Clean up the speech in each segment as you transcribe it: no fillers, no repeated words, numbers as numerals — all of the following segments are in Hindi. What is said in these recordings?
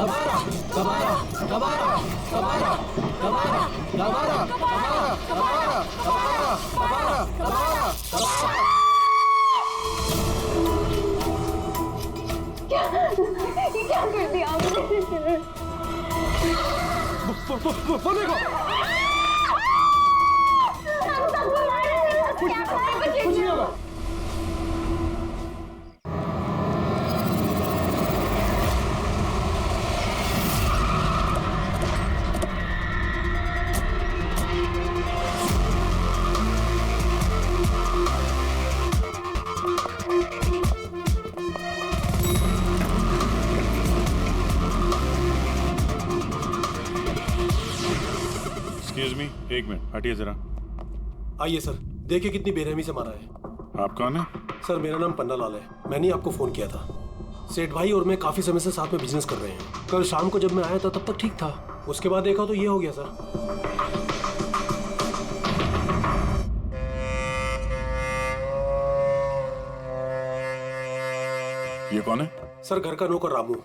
कबारा कबारा कबारा कबारा कबारा कबारा कबारा कबारा कबारा कबारा कबारा कबारा। ये क्या कर दिया आपने? वो देखो हम सबको मारने कुछ नहीं होगा। एक्सक्यूज मी, एक मिनट हटिए जरा। आइए सर, देखिए कितनी बेरहमी से मारा है। आप कौन है? सर मेरा नाम पन्ना लाल है, मैंने ही आपको फोन किया था। सेठ भाई और मैं काफी समय से साथ में बिजनेस कर रहे हैं। कल शाम को जब मैं आया था तब तक ठीक था, उसके बाद देखा तो ये हो गया सर। ये कौन है? सर घर का नौकर रामू।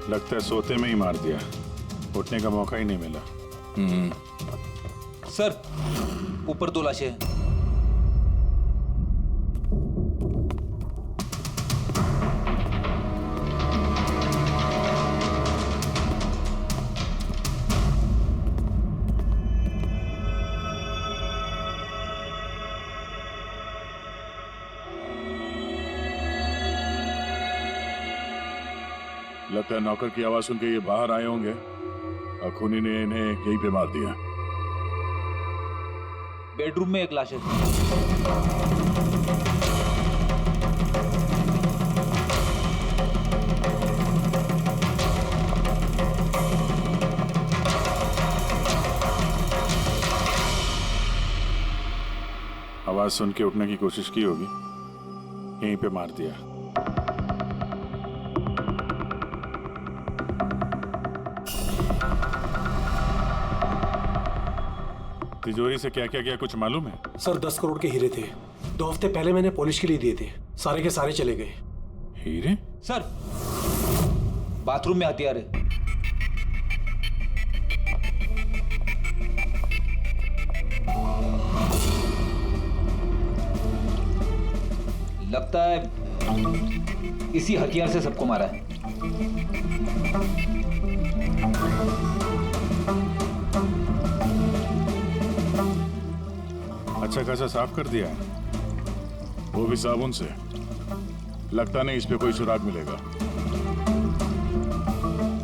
लगता है सोते में ही मार दिया, उठने का मौका ही नहीं मिला। सर ऊपर 2 लाशें हैं। लगता है नौकर की आवाज सुन के ये बाहर आए होंगे और खूनी ने इन्हें यहीं पे मार दिया। बेडरूम में 1 लाश है। आवाज सुन के उठने की कोशिश की होगी, यहीं पे मार दिया। तिजोरी से क्या क्या गया कुछ मालूम है? सर 10 करोड़ के हीरे थे, 2 हफ्ते पहले मैंने पॉलिश के लिए दिए थे, सारे के सारे चले गए। हीरे? सर बाथरूम में हथियार है। लगता है इसी हथियार से सबको मारा है। अच्छा खासा साफ कर दिया है, वो भी साबुन से। लगता नहीं इस पे कोई सुराग मिलेगा।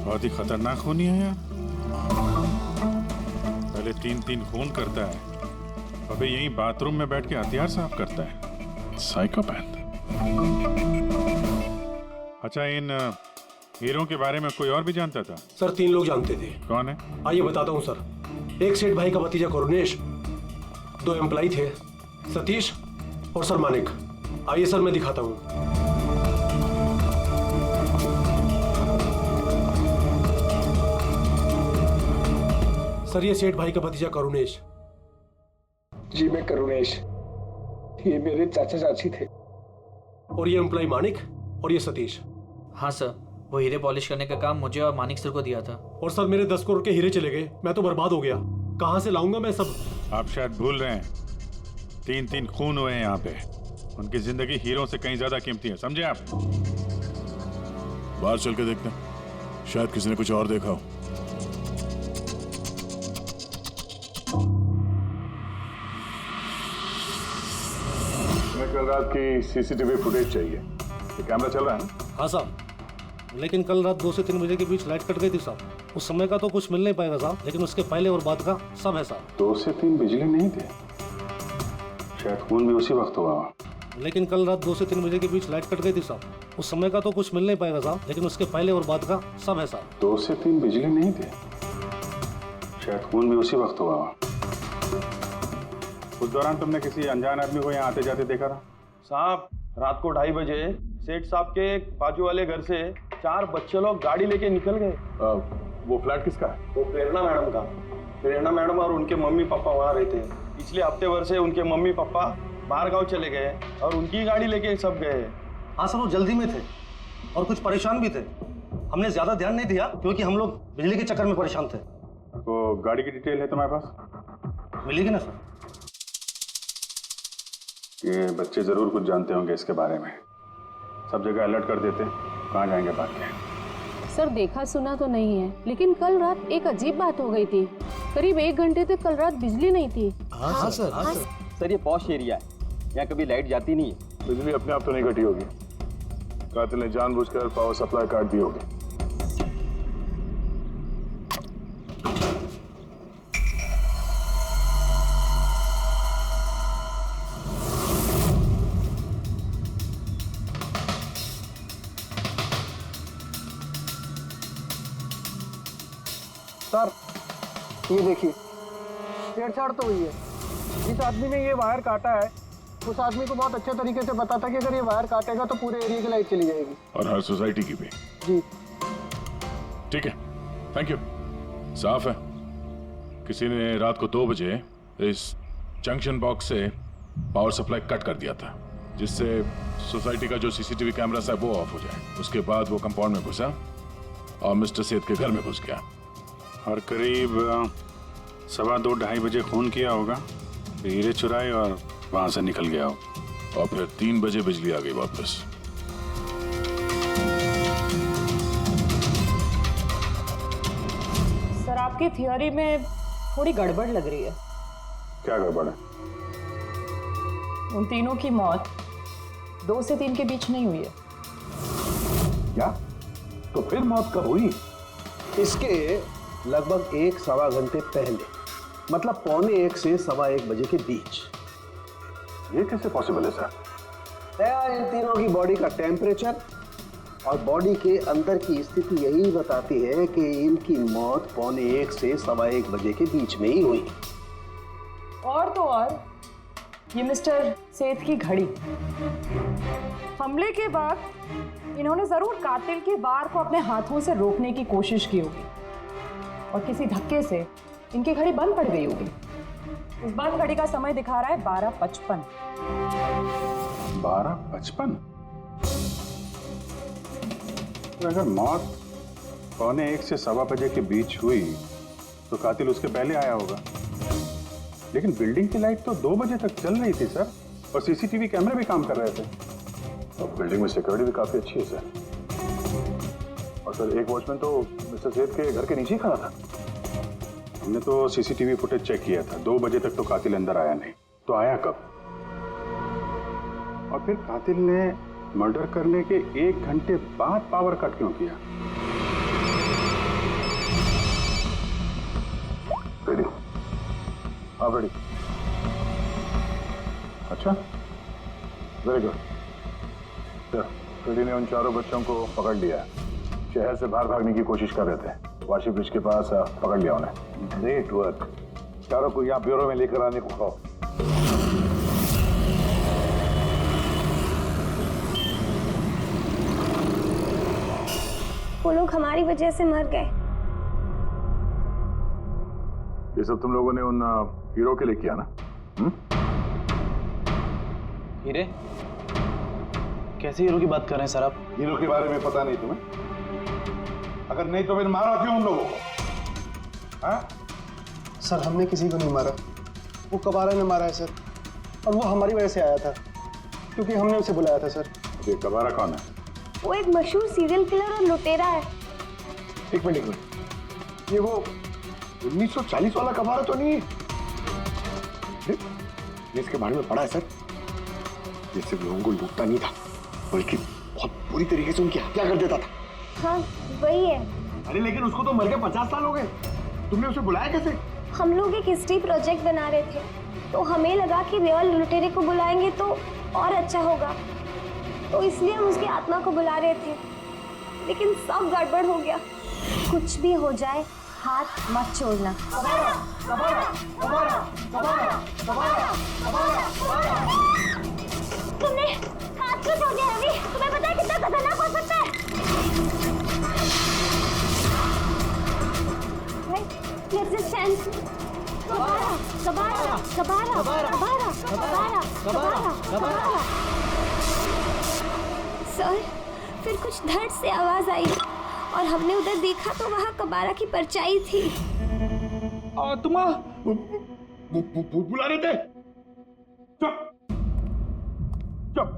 बहुत ही खतरनाक खूनी है यार। पहले 3-3 खून करता है, अबे यहीं बाथरूम में बैठ के हथियार साफ करता है। साइकोपैथ। अच्छा, इन हीरों के बारे में कोई और भी जानता था? सर 3 लोग जानते थे। कौन है? आइए बताता हूँ सर। एक सेठ भाई का भतीजा करुणेश, 2 एम्प्लॉय थे, सतीश और सर मानिक। आइए सर मैं दिखाता हूँ। सर ये सेठ भाई का भतीजा करुणेश। जी मैं करुणेश, ये मेरे चाचा चाची थे। और ये एम्प्लॉय मानिक और ये सतीश। हाँ सर, वो हीरे पॉलिश करने का काम मुझे और मानिक सर को दिया था। और सर मेरे 10 करोड़ के हीरे चले गए, मैं तो बर्बाद हो गया। कहाँ से लाऊंगा मैं सब? आप शायद भूल रहे हैं, 3-3 खून हुए हैं यहाँ पे। उनकी जिंदगी हीरों से कहीं ज्यादा कीमती है, समझे आप? बाहर चल के देखते हैं, शायद किसी ने कुछ और देखा हो। हमें कल रात की सीसीटीवी फुटेज चाहिए। ये कैमरा चल रहा है ना? हाँ साहब, लेकिन कल रात 2 से 3 बजे के बीच लाइट कट गई थी साहब। उस समय का तो कुछ मिल नहीं पाएगा साहब, लेकिन उसके पहले और बाद का सब है साहब। 2 से 3 बिजली नहीं थे, शायद खून भी उसी वक्त हुआ। लेकिन कल रात 2 से 3 बजे के बीच लाइट कट गई थी साहब। उस समय का तो कुछ मिल नहीं पाएगा साहब, लेकिन उसके पहले और बाद का सब है साहब। 2 से 3 बिजली नहीं थे, शायद खून भी उसी वक्त हुआ। उस दौरान तुमने किसी अनजान आदमी को यहाँ आते जाते देखा था? साहब रात को 2:30 बजे सेठ साहब के बाजू वाले घर से 4 बच्चे लोग गाड़ी लेके निकल गए। वो फ्लैट किसका है? वो प्रेरणा मैडम का। प्रेरणा मैडम और उनके मम्मी पापा वहाँ रहते हैं। पिछले हफ्ते भर से उनके मम्मी पापा बाहर गांव चले गए और उनकी गाड़ी लेके सब गए। हाँ सर, वो जल्दी में थे और कुछ परेशान भी थे। हमने ज्यादा ध्यान नहीं दिया क्योंकि हम लोग बिजली के चक्कर में परेशान थे। तो गाड़ी की डिटेल है तुम्हारे पास? मिलेगी ना सर? ये बच्चे जरूर कुछ जानते होंगे इसके बारे में। सब जगह अलर्ट कर देते, कहाँ जाएंगे बात के। सर देखा सुना तो नहीं है, लेकिन कल रात एक अजीब बात हो गई थी। करीब 1 घंटे तक कल रात बिजली नहीं थी। हाँ सर। सर ये पॉश एरिया है, यहाँ कभी लाइट जाती नहीं है। बिजली अपने आप तो नहीं घटी होगी, कातिल ने जानबूझकर पावर सप्लाई काट दी होगी। सर ये देखिए, छेड़छाड़ तो हुई है। जिस आदमी ने ये वायर काटा है उस आदमी को बहुत अच्छे तरीके से पता था कि अगर ये वायर काटेगा तो पूरे एरिया की लाइट चली जाएगी। और हर सोसाइटी की भी। जी ठीक है, थैंक यू। साफ है, किसी ने रात को 2 बजे इस जंक्शन बॉक्स से पावर सप्लाई कट कर दिया था, जिससे सोसाइटी का जो सीसीटीवी कैमरा है वो ऑफ हो जाए। उसके बाद वो कंपाउंड में घुसा और मिस्टर सेठ के घर में घुस गया। और करीब 2:15-2:30 बजे खून किया होगा, हीरे चुराए और वहां से निकल गया हो। और फिर 3 बजे बिजली आ गई वापस। सर आपकी थियोरी में थोड़ी गड़बड़ लग रही है। क्या गड़बड़ है? उन तीनों की मौत 2 से 3 के बीच नहीं हुई है। क्या? तो फिर मौत कब हुई? इसके लगभग 1-1.25 घंटे पहले, मतलब 1:45 से 1:15 बजे के बीच। ये कैसे पॉसिबल है सर? इन तीनों की बॉडी का टेम्परेचर और बॉडी के अंदर की स्थिति यही बताती है कि इनकी मौत 1:45 से 1:15 बजे के बीच में ही हुई। और तो और ये मिस्टर सेठ की घड़ी, हमले के बाद इन्होंने जरूर कातिल के वार को अपने हाथों से रोकने की कोशिश की होगी और किसी धक्के से इनकी घड़ी बंद पड़ गई होगी। इस बंद घड़ी का समय दिखा रहा है 12:55। 12:55? तो अगर मौत 1:45 से 1:15 बजे के बीच हुई तो कातिल उसके पहले आया होगा। लेकिन बिल्डिंग की लाइट तो 2 बजे तक चल रही थी सर, और सीसीटीवी कैमरे भी काम कर रहे थे। और बिल्डिंग में सिक्योरिटी भी काफी अच्छी है सर। और सर एक वॉचमैन तो मिस्टर सेठ के घर के नीचे ही खड़ा था। हमने तो सीसीटीवी फुटेज चेक किया था, 2 बजे तक तो कातिल अंदर आया नहीं। तो आया कब? और फिर कातिल ने मर्डर करने के 1 घंटे बाद पावर कट क्यों किया? रेडी? हाँ रेडी। अच्छा, वेरी गुड। रेडी ने उन 4 बच्चों को पकड़ लिया है। शहर से बाहर भागने की कोशिश कर रहे थे, वाशी ब्रिज के पास पकड़ लिया उन्हें। Great work. चारों को यहाँ ब्यूरो में लेकर आने को कहो। वो लोग हमारी वजह से मर गए। ये सब तुम लोगों ने उन हीरो के लिए किया ना? हीरे? कैसे हीरो की बात कर रहे हैं सर आप? हीरो के बारे में पता नहीं तुम्हें? अगर नहीं तो फिर मारा क्यों उन लोगों को? हाँ? सर हमने किसी को नहीं मारा, वो कबारा ने मारा है सर, और वो हमारी वजह से आया था क्योंकि हमने उसे बुलाया था सर। ये कबारा कौन है? वो एक मशहूर सीरियल किलर और लुटेरा है। एक मिनट, ये वो 1940 वाला कबारा तो नहीं है? ये इसके बारे में पढ़ा है सर। ये सिर्फ लोगों को लूटता नहीं था, बल्कि बहुत बुरी तरीके से उनकी हत्या कर देता था। हाँ वही है। अरे लेकिन उसको तो मर के 50 साल हो गए, तुमने उसे बुलाया कैसे? हम लोग एक हिस्ट्री प्रोजेक्ट बना रहे थे, तो हमें लगा कि रियल लुटेरे को बुलाएंगे तो और अच्छा होगा, तो इसलिए हम उसकी आत्मा को बुला रहे थे। लेकिन सब गड़बड़ हो गया। कुछ भी हो जाए हाथ मत छोड़ना। तुमने हाथ क्यों छोड़ दिया रवि? तुम्हें पता है कितना खतरनाक हो सकता है? कबारा। सर, फिर कुछ धड़ से आवाज आई और हमने उधर देखा तो वहाँ कबारा की परछाई थी। आत्मा बुला रहे थे। चुप चुप,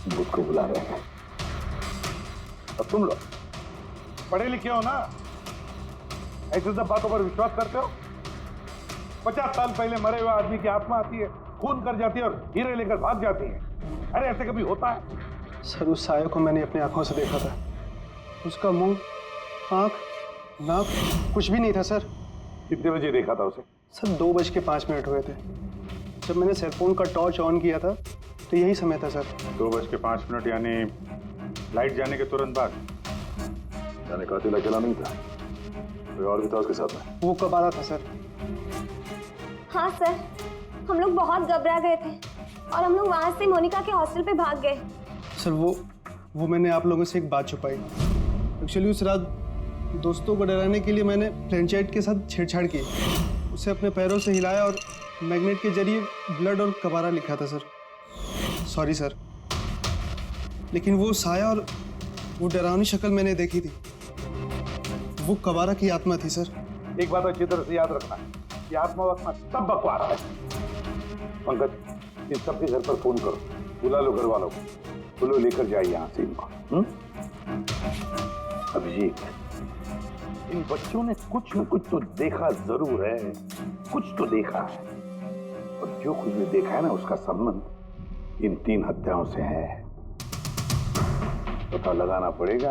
भूत को बुला रहे हैं। अब तुम लोग पढ़े लिखे हो ना, ऐसे सब बातों पर विश्वास करते हो? 50 साल पहले मरे हुए आदमी की आत्मा आती है, खून कर जाती है और हीरे लेकर भाग जाती है। अरे ऐसे कभी होता है? सर, उस साया को मैंने अपनी आंखों से देखा था। उसका मुंह, आंख, नाक कुछ भी नहीं था सर। कितने बजे देखा था उसे? सर 2:05 हुए थे। जब मैंने सेलफोन का टॉर्च ऑन किया था तो यही समय था सर। 2:05 यानी लाइट जाने के तुरंत बाद। जाने कातिल अकेला नहीं था, कोई और भी था उसके साथ में? वो कबारा था सर। हाँ सर, हम लोग बहुत घबरा गए थे और हम लोग वहाँ से मोनिका के हॉस्टल पे भाग गए। सर वो मैंने आप लोगों से एक बात छुपाई। एक्चुअली उस रात दोस्तों को डराने के लिए मैंने फ्लैशलाइट के साथ छेड़छाड़ की। उसे अपने पैरों से हिलाया और मैग्नेट के जरिए ब्लड और कबारा लिखा था सर। सॉरी सर, लेकिन वो साया और वो डरावनी शक्ल मैंने देखी थी, वो कबारा की आत्मा थी सर। एक बात अच्छी तरह से याद रखना, ये आत्मा वात्मा सब बकवास है। पंकज, इन सबके घर पर फोन करो, बुला लो घर वालों को, बोलो लेकर जाइए यहाँ से इनको। अभिजीत, इन बच्चों ने कुछ न कुछ तो देखा जरूर है, कुछ तो देखा है, और जो कुछ भी देखा है ना, उसका संबंध इन 3 हत्याओं से है। पता लगाना पड़ेगा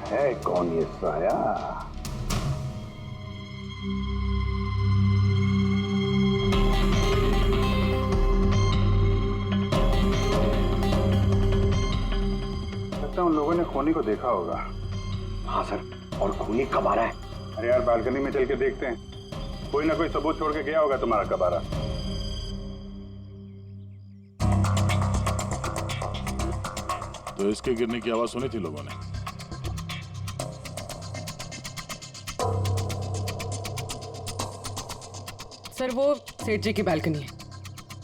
है कौन ये साया। लगता है उन लोगों ने खूनी को देखा होगा। हाँ सर, और खूनी कबारा है। अरे यार, बालकनी में चल के देखते हैं, कोई ना कोई सबूत छोड़ के गया होगा तुम्हारा कबारा। तो इसके गिरने की आवाज सुनी थी लोगों ने? सर, वो सेठ जी की बालकनी है,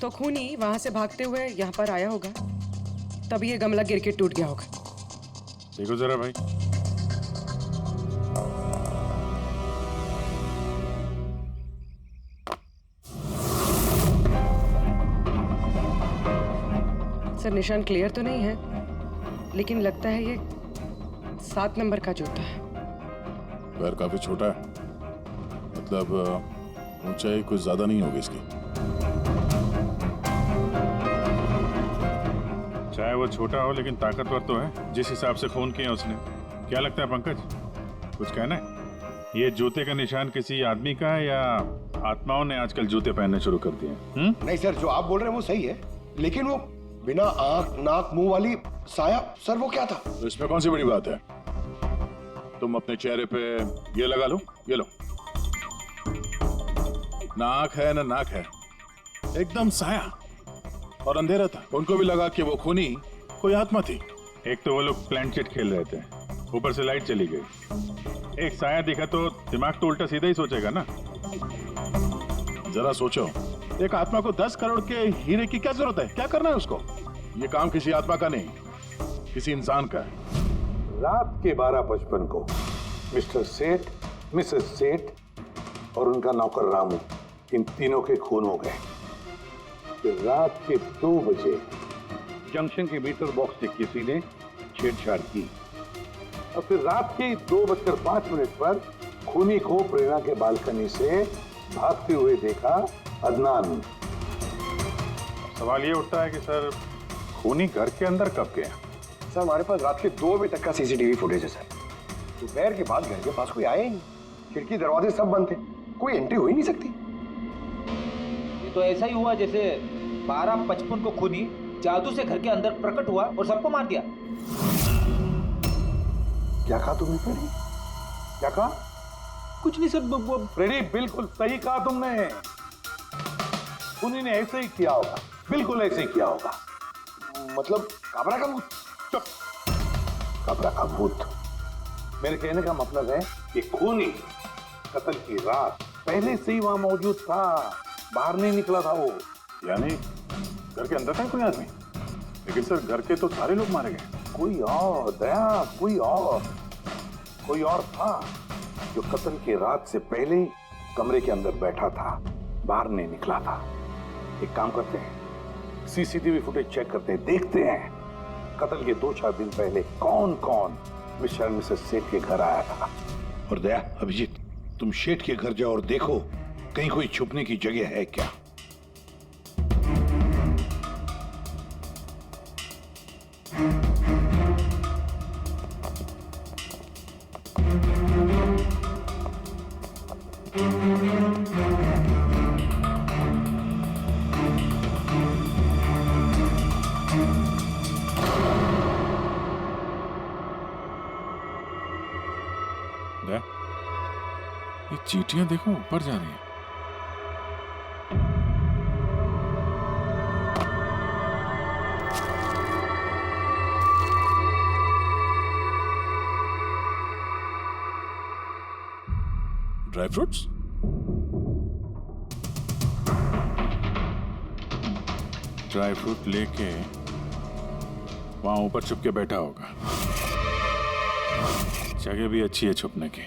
तो खूनी वहां से भागते हुए यहाँ पर आया होगा, तभी ये गमला गिर के टूट गया होगा। देखो जरा भाई। सर, निशान क्लियर तो नहीं है, लेकिन लगता है ये 7 नंबर का जूता है। पैर काफी छोटा है, मतलब ऊंचाई कुछ ज्यादा नहीं होगी इसकी। चाहे वो छोटा हो लेकिन ताकतवर तो है, जिस हिसाब से खून किया उसने। क्या लगता है पंकज, कुछ कहना है? ये जूते का निशान किसी आदमी का है या आत्माओं ने आजकल जूते पहनने शुरू कर दिए? नहीं सर, जो आप बोल रहे हैं वो सही है, लेकिन वो बिना आंख नाक मुंह वाली साया, सर वो क्या था? तो इसमें कौन सी बड़ी बात है? तुम अपने चेहरे पे ये लगा लो, ये लो। ना आंख है ना नाक है, एकदम साया और अंधेरा था। उनको भी लगा कि वो खूनी कोई आत्मा थी। एक तो वो लोग प्लानचेट खेल रहे थे, ऊपर से लाइट चली गई। एक साया दिखा तो दिमाग तो उल्टा सीधा ही सोचेगा ना। जरा सोचो, एक आत्मा को 10 करोड़ के हीरे की क्या जरूरत है? क्या करना है उसको? ये काम किसी आत्मा का नहीं, किसी इंसान का है। रात के 12:55 को मिस्टर सेठ, मिसेस सेठ और उनका नौकर रामू, इन तीनों के खून हो गए। फिर रात के 2 बजे जंक्शन के मीटर बॉक्स से किसी ने छेड़छाड़ की, और फिर रात के 2:05 पर खूनी को प्रेरणा के बालकनी से भागते हुए देखा अदनान। सवाल ये उठता है कि सर खूनी घर के अंदर कब गया? सर, हमारे पास रात के 2 बजे तक का सीसीटीवी फुटेज है सर। दोपहर के बाद घर के पास कोई आया ही नहीं, खिड़की दरवाजे सब बंद थे, कोई एंट्री हो ही नहीं सकती। ये तो ऐसा ही हुआ जैसे 12:55 को खूनी जादू से घर के अंदर प्रकट हुआ और सबको मार दिया। क्या कहा तुमने फ्रेडी? क्या कहा? कुछ नहीं सर, फ्रेडी बिल्कुल सही कहा तुमने। खूनी ने ऐसे ही किया होगा, बिल्कुल ऐसे ही किया होगा। मतलब काबरा का भूत? चुप, काबरा का भूत। मेरे कहने का मतलब है कि खूनी कत्ल की रात पहले से ही वहां मौजूद था, बाहर नहीं निकला था वो। यानी घर के अंदर था कोई आदमी? लेकिन सर घर के तो सारे लोग मारे गए। कोई और दया, कोई और था जो कत्ल के रात से पहले ही कमरे के अंदर बैठा था, बाहर नहीं निकला था। एक काम करते हैं, सीसीटीवी फुटेज चेक करते हैं, देखते हैं कत्ल के 2-4 दिन पहले कौन कौन मिस्टर मिसेस सेठ के घर आया था। और दया, अभिजीत, तुम शेठ के घर जाओ और देखो कहीं कोई छुपने की जगह है क्या। ये चीटियां देखो ऊपर जा रही हैं। Dry fruits? ड्राई फ्रूट लेके वहां ऊपर छुप के बैठा होगा। जगह भी अच्छी है छुपने की,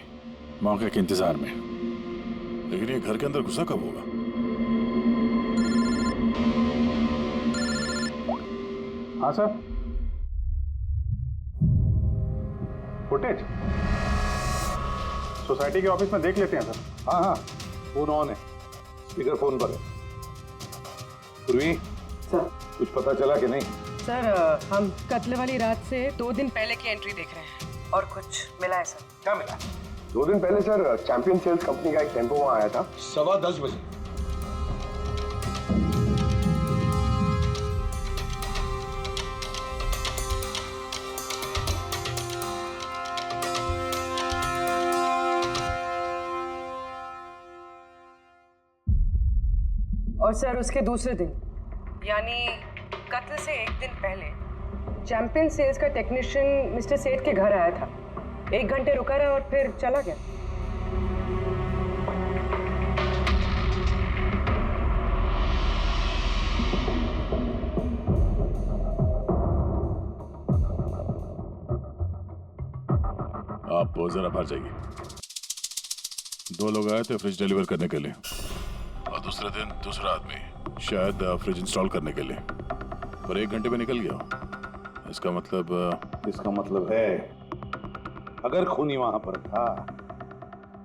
मौके के इंतजार में। लेकिन ये घर के अंदर घुसा कब होगा? हाँ सर, फुटेज सोसाइटी के ऑफिस में देख लेते हैं सर। हाँ, फोन ऑन है, स्पीकर फोन पर है। पूर्वी सर, कुछ पता चला कि नहीं? सर, हम कत्ल वाली रात से 2 दिन पहले की एंट्री देख रहे हैं और कुछ मिला है सर। क्या मिला? 2 दिन पहले सर चैंपियन सेल्स कंपनी का एक टेम्पो वहां आया था 10:15 बजे। और सर उसके दूसरे दिन यानी कत्ल से 1 दिन पहले चैंपियन सेल्स का टेक्नीशियन मिस्टर सेठ के घर आया था। 1 घंटे रुका रहा और फिर चला गया। आप जरा बाहर जाइए। 2 लोग आए थे फ्रिज डिलीवर करने के लिए और दूसरे दिन दूसरा आदमी शायद फ्रिज इंस्टॉल करने के लिए, और 1 घंटे में निकल गया। इसका मतलब है अगर खूनी वहां पर था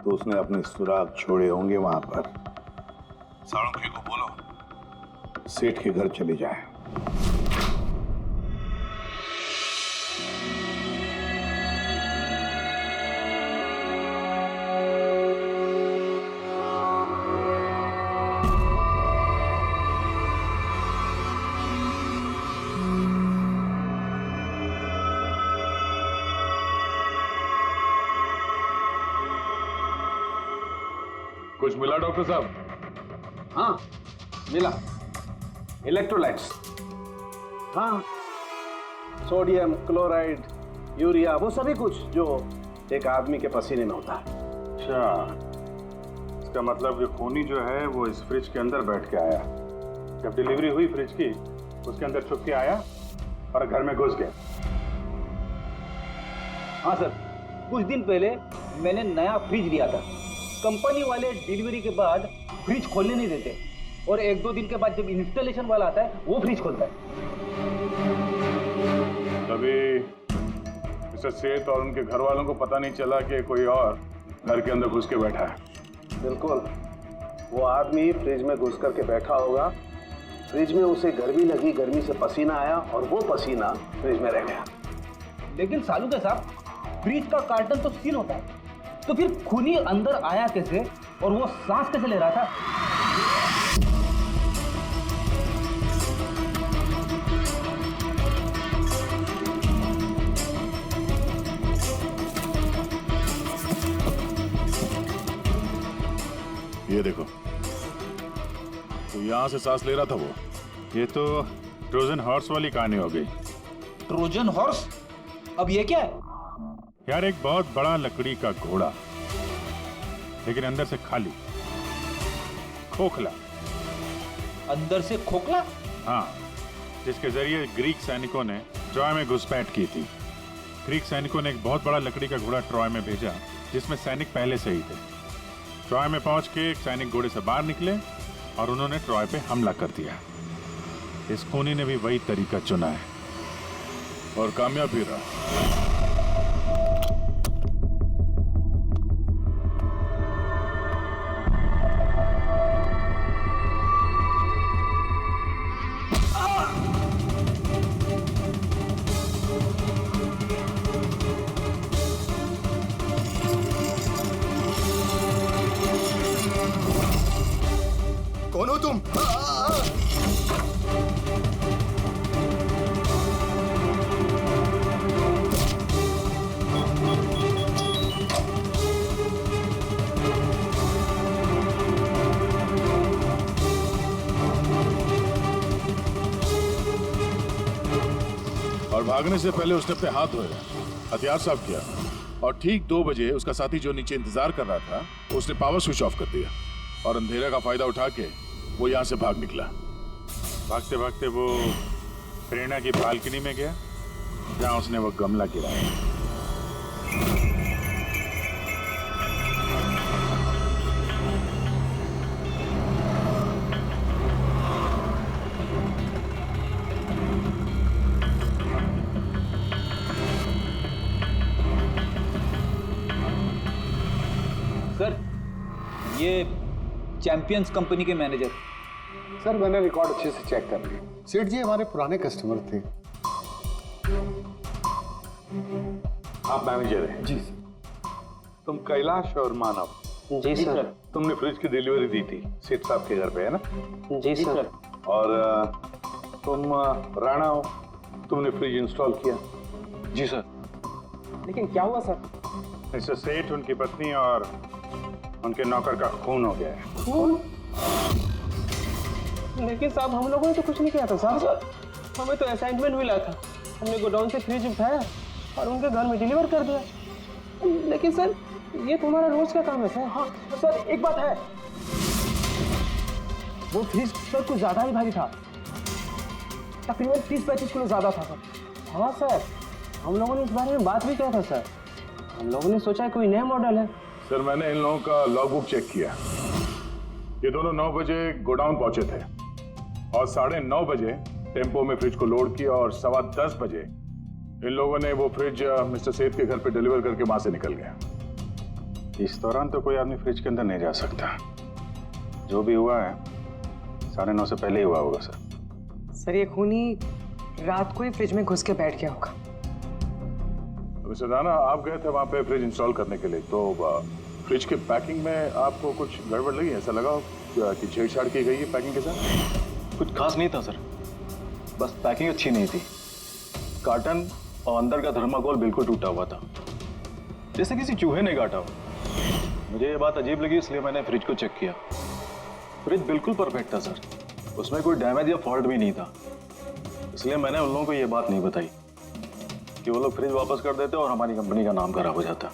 तो उसने अपने सुराग छोड़े होंगे वहां पर। साळुंखे को बोलो सेठ के घर चले जाए। कुछ मिला डॉक्टर साहब? हाँ मिला, इलेक्ट्रोलाइट्स। हाँ, सोडियम क्लोराइड, यूरिया, वो सभी कुछ जो एक आदमी के पसीने में होता है। अच्छा, इसका मतलब ये खूनी जो है वो इस फ्रिज के अंदर बैठ के आया। जब डिलीवरी हुई फ्रिज की, उसके अंदर छुप के आया और घर में घुस गया। हाँ सर, कुछ दिन पहले मैंने नया फ्रिज लिया था। कंपनी वाले डिलीवरी के बाद फ्रिज खोलने नहीं देते और 1-2 दिन के बाद जब इंस्टॉलेशन वाला आता है वो फ्रिज खोलता है। तभी मिस्टर सेठ और उनके घर वालों को पता नहीं चला कि कोई और घर के अंदर घुस के बैठा है। बिल्कुल, वो आदमी फ्रिज में घुस करके बैठा होगा। फ्रिज में उसे गर्मी लगी, गर्मी से पसीना आया और वो पसीना फ्रिज में रह गया। लेकिन सालुंखे साहब, फ्रिज का कार्टन तो सील होता है, तो फिर खूनी अंदर आया कैसे और वो सांस कैसे ले रहा था? ये देखो, तो यहां से सांस ले रहा था वो। ये तो ट्रोजन हॉर्स वाली कहानी हो गई। Trojan horse? अब ये क्या है? यार, एक बहुत बड़ा लकड़ी का घोड़ा, लेकिन अंदर से खाली, खोखला, अंदर से खोखला? हाँ, जिसके जरिए ग्रीक सैनिकों ने ट्रॉय में घुसपैठ की थी। ग्रीक सैनिकों ने एक बहुत बड़ा लकड़ी का घोड़ा ट्रॉय में भेजा, जिसमें सैनिक पहले से ही थे। ट्रॉय में पहुंच के एक सैनिक घोड़े से बाहर निकले और उन्होंने ट्रॉय पे हमला कर दिया। इस खूनी ने भी वही तरीका चुना है और कामयाब भी रहा। कौन हो तुम? और भागने से पहले उसने अपने हाथ धोए, हथियार साफ किया और ठीक 2 बजे उसका साथी जो नीचे इंतजार कर रहा था उसने पावर स्विच ऑफ कर दिया और अंधेरे का फायदा उठा के वो यहाँ से भाग निकला। भागते भागते वो प्रेरणा की बालकनी में गया जहाँ उसने वो गमला गिराया। सर, ये चैंपियंस कंपनी के मैनेजर। सर मैंने रिकॉर्ड अच्छे से चेक कर लिया। सेठ जी हमारे पुराने कस्टमर थे। आप मैनेजर हैं? जी सर। तुम कैलाश और मानव? जी सर। तुमने फ्रिज की डिलीवरी दी थी सेठ साहब के घर पे, है ना? जी सर। और तुम राणा हो, तुमने फ्रिज इंस्टॉल किया? जी सर। लेकिन क्या हुआ सर? मिस्टर सेठ, उनकी पत्नी और उनके नौकर का खून हो गया है। खून? लेकिन साहब हम लोगों ने तो कुछ नहीं किया था साहब। हमें तो असाइनमेंट मिला था, हमने गोडाउन से फ्रिज उठाया और उनके घर में डिलीवर कर दिया। लेकिन सर ये तुम्हारा रोज का काम है सर। हाँ सर, एक बात है, वो फ्रिज सर कुछ ज्यादा ही भारी था, तकरीबन 30-35 किलो ज्यादा था सर। हाँ सर, हम लोगों ने इस बारे में बात भी किया था सर। हम लोगों ने सोचा कोई नया मॉडल है। सर मैंने इन लोगों का लॉगबुक चेक किया। ये दोनों 9 बजे गोडाउन पहुंचे थे और 9:30 बजे टेम्पो में फ्रिज को लोड किया और 10:15 बजे इन लोगों ने वो फ्रिज मिस्टर सेठ के घर पे डिलीवर करके वहां से निकल गया। इस दौरान तो कोई आदमी फ्रिज के अंदर नहीं जा सकता। जो भी हुआ है 9:30 से पहले ही हुआ होगा सर। सर ये खूनी रात को ही फ्रिज में घुस के बैठ गया होगा। मिस्टर राणा, आप गए थे वहां पे फ्रिज इंस्टॉल करने के लिए, तो फ्रिज के पैकिंग में आपको कुछ गड़बड़ लगी? ऐसा लगा कि छेड़छाड़ की गई है पैकिंग के साथ? कुछ खास नहीं था सर, बस पैकिंग अच्छी नहीं थी। कार्टन और अंदर का थर्माकोल बिल्कुल टूटा हुआ था, जैसे किसी चूहे ने काटा हो। मुझे ये बात अजीब लगी, इसलिए मैंने फ्रिज को चेक किया। फ्रिज बिल्कुल परफेक्ट था सर, उसमें कोई डैमेज या फॉल्ट भी नहीं था। इसलिए मैंने उन लोगों को ये बात नहीं बताई कि वो लोग फ्रिज वापस कर देते और हमारी कंपनी का नाम खराब हो जाता।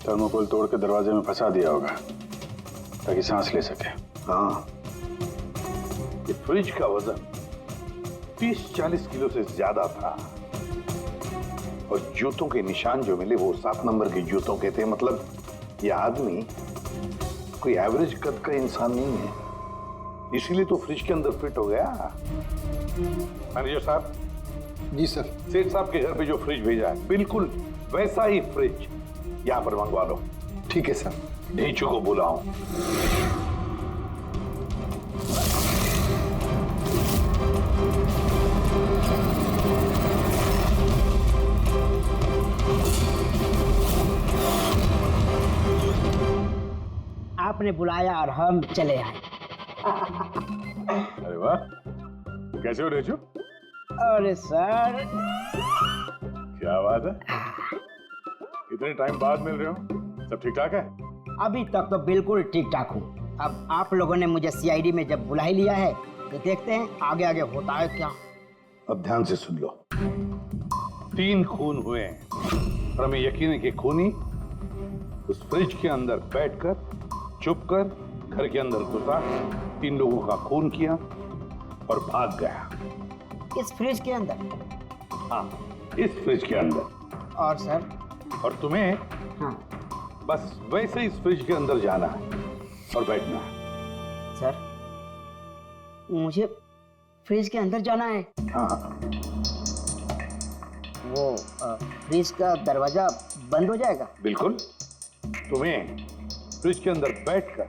थर्मोकोल तोड़ के दरवाजे में फंसा दिया होगा ताकि सांस ले सके। हाँ, ये फ्रिज का वजन 30-40 किलो से ज्यादा था और जूतों के निशान जो मिले वो 7 नंबर के जूतों के थे। मतलब ये आदमी कोई एवरेज कद का इंसान नहीं है, इसीलिए तो फ्रिज के अंदर फिट हो गया। मैनेजर साहब। जी सर। सेठ साहब के घर पे जो फ्रिज भेजा है बिल्कुल वैसा ही फ्रिज यहाँ पर मंगवा लो। ठीक है सर। ढीचू को बुलाओ। आपने बुलाया और हम चले आए। अरे वाह, कैसे हो रेचू? अरे सर, क्या बात है, इतने टाइम बाद मिल रहे हो, सब ठीक ठाक है? अभी तक तो बिल्कुल ठीक ठाक हूँ। अब आप लोगों ने मुझे सीआईडी में जब बुला ही लिया है तो देखते हैं आगे आगे होता है क्या। अब ध्यान से सुन लो। 3 खून हुए हैं और हमें यकीन है कि खूनी उस फ्रिज के अंदर बैठकर चुपकर घर के अंदर घुसा, 3 लोगों का खून किया और भाग गया। इस फ्रिज के अंदर? हाँ, इस फ्रिज के अंदर। और सर? और तुम्हें हाँ, बस वैसे इस फ्रिज के अंदर जाना है और बैठना है। सर, मुझे फ्रिज के अंदर जाना है? हाँ। वो फ्रिज का दरवाजा बंद हो जाएगा? बिल्कुल। तुम्हें फ्रिज के अंदर बैठकर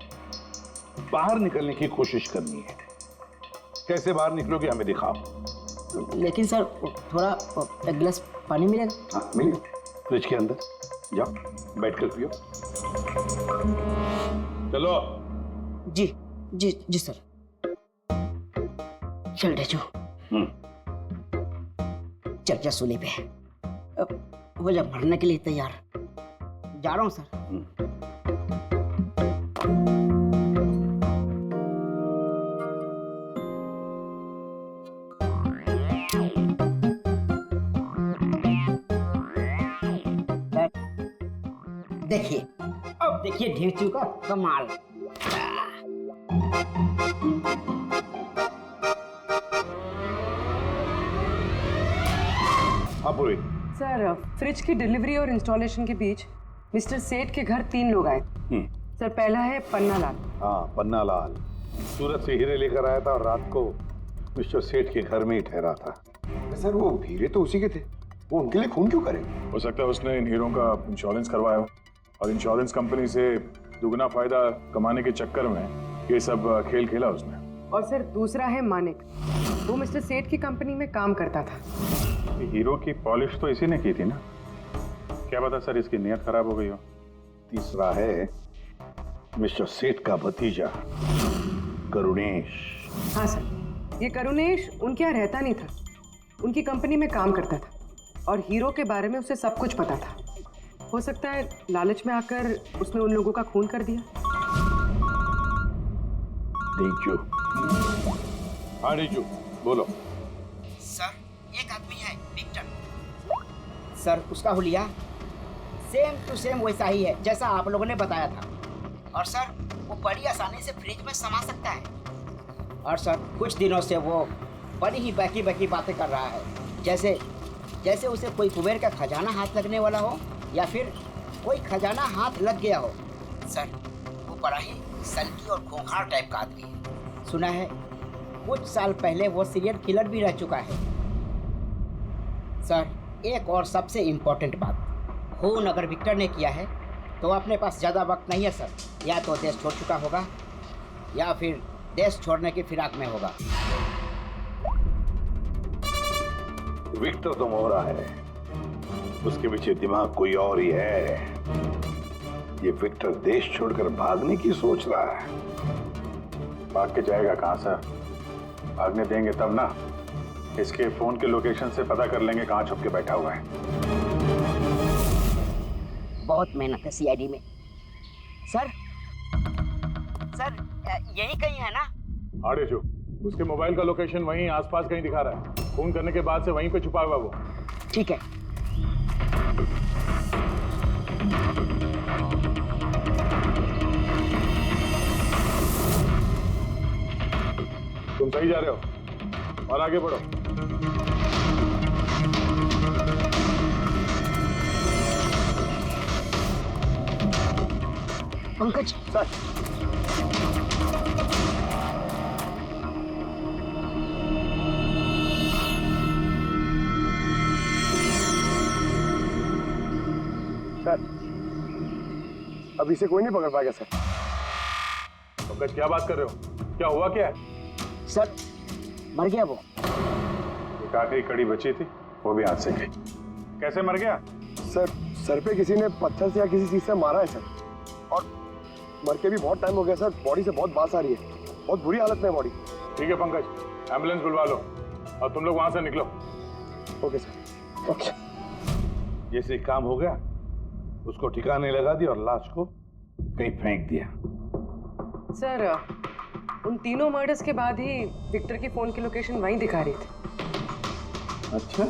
बाहर निकलने की कोशिश करनी है। कैसे बाहर निकलोगे हमें दिखाओ। लेकिन सर, थोड़ा एक गिलास पानी मिलेगा? हाँ, मिलेगा। फ्रिज के अंदर जाओ, बैठकर पियो। चलो। जी जी जी सर। चल रेजू, चल जा सूली पे। अब हो जा मरने के लिए तैयार। जा रहा हूँ सर। देखिए, अब देखिए ढेंचू का कमाल। हाँ पूरी। सर, फ्रिज की डिलीवरी और इंस्टॉलेशन के बीच मिस्टर सेठ के घर 3 लोग आए। सर, पहला है पन्ना लाल। हाँ, पन्ना लाल सूरत से हीरे लेकर आया था और रात को मिस्टर सेठ के घर में ही ठहरा था। सर, वो हीरे तो उसी के थे, वो उनके लिए खून क्यों करे? हो सकता है उसने इन हीरों का इंश्योरेंस करवाया हो और इंश्योरेंस कंपनी से दुगना फायदा कमाने के चक्कर में ये सब खेल खेला उसने। और सर, दूसरा है मानिक। वो मिस्टर सेठ की कंपनी में काम करता था। हीरो की पॉलिश तो इसी ने की थी ना, क्या पता सर इसकी नीयत खराब हो गई हो। तीसरा है मिस्टर सेठ का भतीजा करुणेश। हाँ सर, ये करुणेश उनके यहाँ रहता नहीं था, उनकी कंपनी में काम करता था और हीरो के बारे में उसे सब कुछ पता था। हो सकता है लालच में आकर उसने उन लोगों का खून कर दिया। रीजू। हाँ रीजू, बोलो। सर, एक आदमी है विक्टर। सर, उसका हुलिया सेम टू सेम वैसा ही है जैसा आप लोगों ने बताया था। और सर, वो बड़ी आसानी से फ्रिज में समा सकता है। और सर, कुछ दिनों से वो बड़ी ही बहकी बातें कर रहा है, जैसे उसे कोई कुबेर का खजाना हाथ लगने वाला हो या फिर कोई खजाना हाथ लग गया हो। सर, वो बड़ा ही सल्की और खूंखार टाइप का आदमी है। सुना है कुछ साल पहले वो सीरियल किलर भी रह चुका है। सर, एक और सबसे इम्पोर्टेंट बात, खून अगर विक्टर ने किया है तो अपने पास ज़्यादा वक्त नहीं है सर। या तो देश छोड़ चुका होगा या फिर देश छोड़ने की फिराक में होगा। विक्टर तो मोहरा है, उसके पीछे दिमाग कोई और ही है। ये विक्टर देश छोड़कर भागने की सोच रहा है। भाग के जाएगा कहाँ सर? भागने देंगे तब ना। इसके फोन के लोकेशन से पता कर लेंगे कहाँ छुप के बैठा हुआ है। बहुत मेहनत है सीआईडी में। सर, यही कहीं है ना? हाँ रेजू, उसके मोबाइल का लोकेशन वहीं आसपास कहीं दिखा रहा है। फोन करने के बाद से वहीं पे छुपा हुआ वो। ठीक है। तुम सही जा रहे हो और आगे बढ़ो। पंकज सर, अभी से कोई नहीं पकड़ पाएगा सर। पंकज, क्या बात कर रहे हो? क्या हुआ क्या है? सर, मर गया वो। एक आखिरी कड़ी बची थी, वो भी हाथ से गई। कैसे मर गया? सर पे किसी ने पत्थर से या किसी चीज से मारा है सर, और मर के भी बहुत टाइम हो गया सर। बॉडी से बहुत बास आ रही है, बहुत बुरी हालत में है बॉडी। ठीक है पंकज, एम्बुलेंस बुलवा लो और तुम लोग वहां से निकलो। Okay sir. ओके। जैसे काम हो गया, उसको ठिकाने लगा दिया और लाश को कहीं फेंक दिया। सर, उन तीनों मर्डर्स के बाद ही विक्टर की फोन की लोकेशन वहीं दिखा रही थी। अच्छा,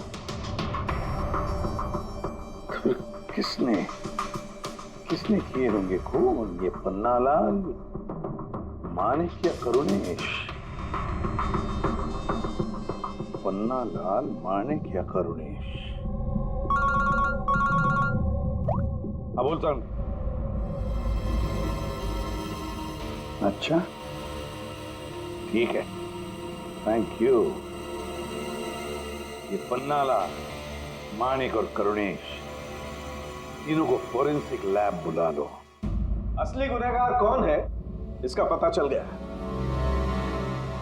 किसने किए होंगे खून? ये पन्नालाल, मानिक या करुणेश? पन्ना लाल माणिक या करुणेश? हाँ बोलता हूं। अच्छा ठीक है, थैंक यू। ये पन्ना लाल, माणिक और करुणेश, तीनों को फोरेंसिक लैब बुला लो। असली गुनहगार कौन है इसका पता चल गया है।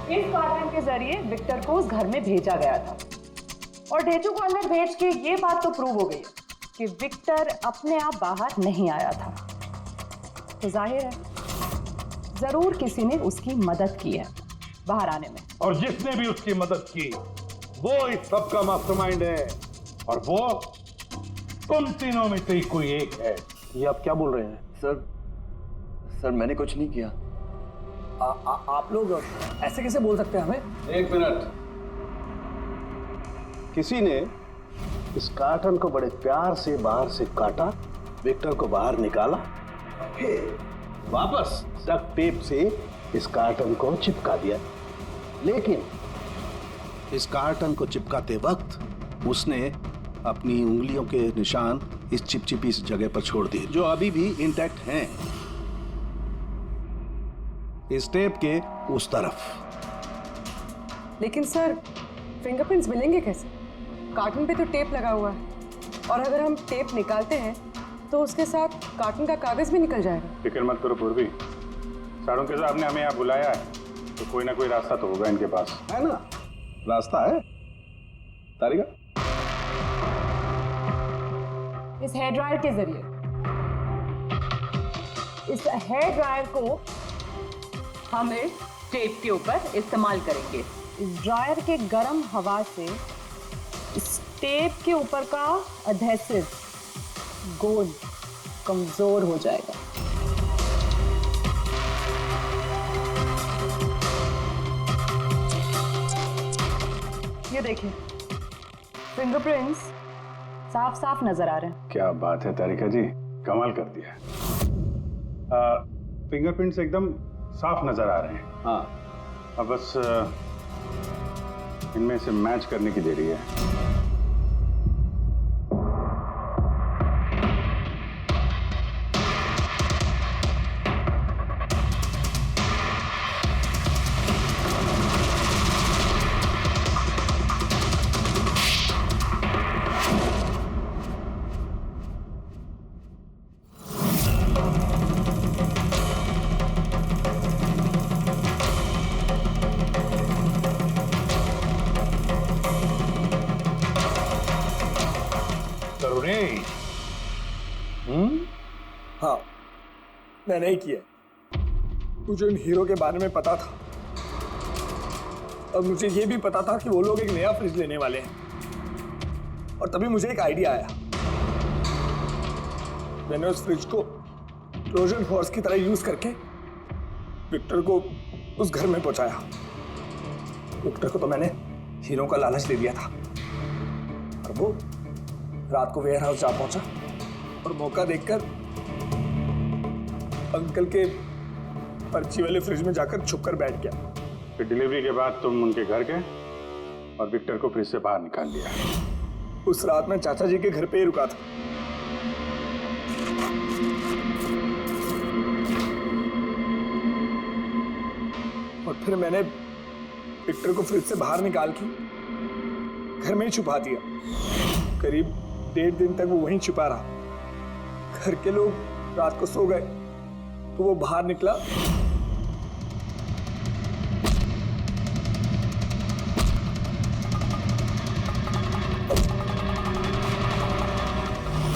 इस कार्टन के जरिए विक्टर को उस घर में भेजा गया था और ढेचू को अंदर भेज के ये बात तो प्रूव हो गई कि विक्टर अपने आप बाहर नहीं आया था। तो जाहिर है जरूर किसी ने उसकी मदद की है बाहर आने में। और जिसने भी उसकी मदद की वो इस सब का मास्टरमाइंड है, और वो तुम तीनों में से ही कोई एक है। ये आप क्या बोल रहे हैं? सर मैंने कुछ नहीं किया। आप लोग ऐसे कैसे बोल सकते हैं हमें? एक मिनट। किसी ने इस कार्टन को बड़े प्यार से बाहर से काटा, विक्टर को बाहर निकाला, फिर वापस डक्ट टेप से इस कार्टन को चिपका दिया। लेकिन इस कार्टन को चिपकाते वक्त उसने अपनी उंगलियों के निशान इस चिपचिपी इस जगह पर छोड़ दिए, जो अभी भी इंटैक्ट हैं, इस टेप के उस तरफ। लेकिन सर फिंगरप्रिंट्स मिलेंगे कैसे? कार्टन पे तो टेप लगा हुआ है, और अगर हम टेप निकालते हैं तो उसके साथ कार्टन का कागज भी निकल जाएगा। फिक्र मत करो पूर्वी, साड़ों के साहब ने हमें यहाँ बुलाया है तो कोई ना कोई रास्ता तो होगा इनके पास, है ना? रास्ता है तारिका। इस हेयर ड्रायर के जरिए इस हेयर ड्रायर को हम इस टेप के ऊपर इस्तेमाल करेंगे। इस ड्रायर के गर्म हवा से इस टेप के ऊपर का एडहेसिव गोंद कमजोर हो जाएगा। ये देखिए, फिंगरप्रिंट्स साफ साफ नजर आ रहे हैं। क्या बात है तारिका जी, कमाल कर दिया। फिंगरप्रिंट्स एकदम साफ नजर आ रहे हैं। हाँ, अब बस इनमें से मैच करने की देरी है। हाँ, मैंने ही किया। मुझे उन हीरो के बारे में पता था, और मुझे ये भी पता था कि वो लोग एक नया फ्रिज लेने वाले हैं। और तभी मुझे एक आइडिया आया। मैंने उस फ्रिज को ट्रोजन हॉर्स की तरह यूज करके विक्टर को उस घर में पहुंचाया। विक्टर को तो मैंने हीरो का लालच दे दिया था, और वो रात को वेयर हाउस जा पहुंचा और मौका देखकर अंकल के पर्ची वाले फ्रिज में जाकर छुपकर बैठ गया। फिर डिलीवरी के बाद तुम उनके घर गए और विक्टर को फ्रिज से बाहर निकाल दिया। उस रात मैं चाचा जी के घर पे ही रुका था। और फिर मैंने विक्टर को फ्रिज से बाहर निकाल के घर में ही छुपा दिया। करीब 1.5 दिन तक वो वहीं छुपा रहा। घर के लोग रात को सो गए तो वो बाहर निकला,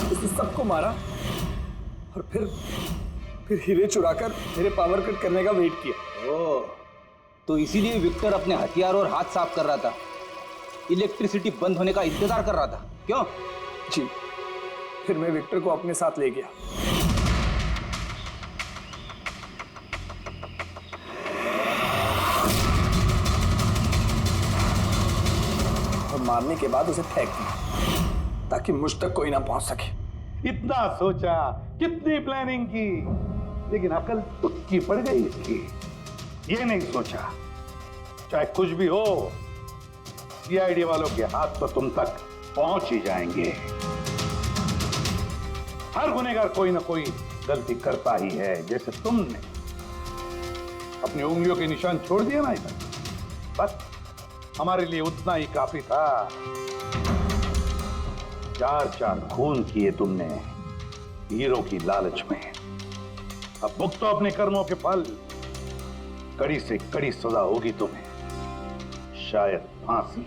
उसने सबको मारा और फिर हीरे चुराकर मेरे पावर कट करने का वेट किया। ओह, तो इसीलिए विक्टर अपने हथियार और हाथ साफ कर रहा था, इलेक्ट्रिसिटी बंद होने का इंतजार कर रहा था, क्यों? जी, फिर मैं विक्टर को अपने साथ ले गया। और मारने के बाद उसे फेंक दिया ताकि मुझ तक कोई ना पहुंच सके। इतना सोचा, कितनी प्लानिंग की, लेकिन अकल तुक्की पड़ गई इसकी। ये नहीं सोचा चाहे कुछ भी हो, सीआईडी वालों के हाथ तो तुम तक पहुंच ही जाएंगे। हर गुनहगार कोई ना कोई गलती करता ही है, जैसे तुमने अपनी उंगलियों के निशान छोड़ दिए ना इधर, बस हमारे लिए उतना ही काफी था। 4 खून किए तुमने हीरो की लालच में। अब भुगतो अपने कर्मों के फल। कड़ी से कड़ी सजा होगी तुम्हें, शायद फांसी।